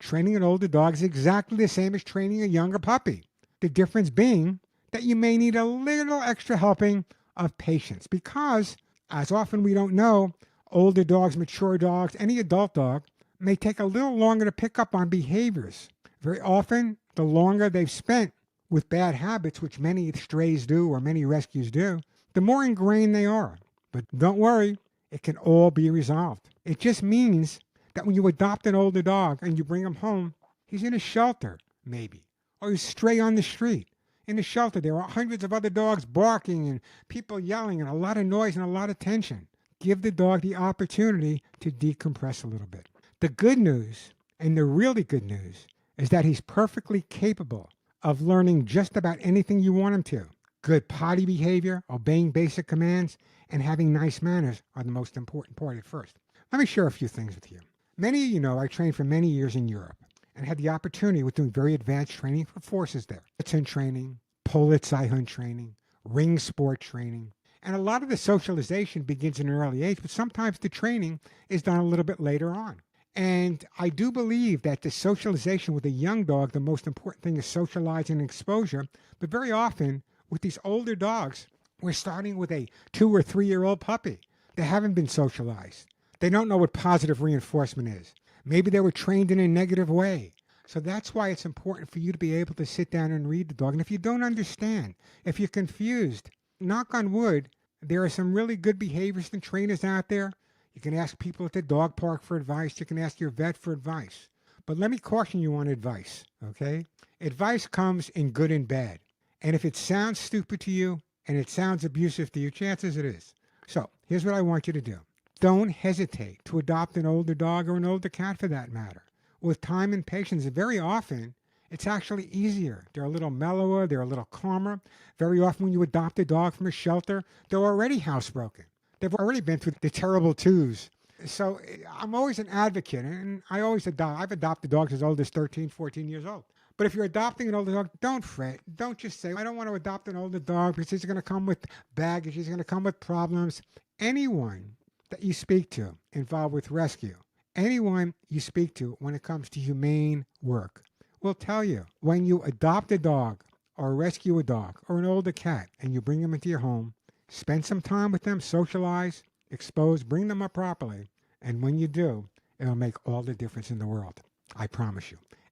Training an older dog is exactly the same as training a younger puppy. The difference being that you may need a little extra helping of patience because, as often we don't know, older dogs, mature dogs, any adult dog may take a little longer to pick up on behaviors. Very often, the longer they've spent with bad habits, which many strays do or many rescues do, the more ingrained they are. But don't worry, it can all be resolved. It just means that when you adopt an older dog and you bring him home, he's in a shelter, maybe, or he's stray on the street. In a shelter, there are hundreds of other dogs barking and people yelling and a lot of noise and a lot of tension. Give the dog the opportunity to decompress a little bit. The good news, and the really good news, is that he's perfectly capable of learning just about anything you want him to. Good potty behavior, obeying basic commands, and having nice manners are the most important part at first. Let me share a few things with you. Many of you know I trained for many years in Europe and had the opportunity with doing very advanced training for forces there. Hunt training, Polizei training, ring sport training. And a lot of the socialization begins in an early age, but sometimes the training is done a little bit later on. And I do believe that the socialization with a young dog, the most important thing is socializing and exposure. But very often with these older dogs, we're starting with a 2 or 3-year-old puppy. They haven't been socialized. They don't know what positive reinforcement is. Maybe they were trained in a negative way. So that's why it's important for you to be able to sit down and read the dog. And if you don't understand, if you're confused, knock on wood, there are some really good behaviorists and trainers out there. You can ask people at the dog park for advice. You can ask your vet for advice. But let me caution you on advice, okay? Advice comes in good and bad. And if it sounds stupid to you and it sounds abusive to you, chances it is. So here's what I want you to do. Don't hesitate to adopt an older dog or an older cat for that matter. With time and patience, very often, it's actually easier. They're a little mellower. They're a little calmer. Very often when you adopt a dog from a shelter, they're already housebroken. They've already been through the terrible twos. So I'm always an advocate, and I always adopt. I've adopted dogs as old as 13, 14 years old. But if you're adopting an older dog, don't fret. Don't just say, I don't want to adopt an older dog because he's going to come with baggage. He's going to come with problems. Anyone that you speak to involved with rescue, anyone you speak to when it comes to humane work, will tell you when you adopt a dog or rescue a dog or an older cat and you bring them into your home, spend some time with them, socialize, expose, bring them up properly. And when you do, it'll make all the difference in the world. I promise you.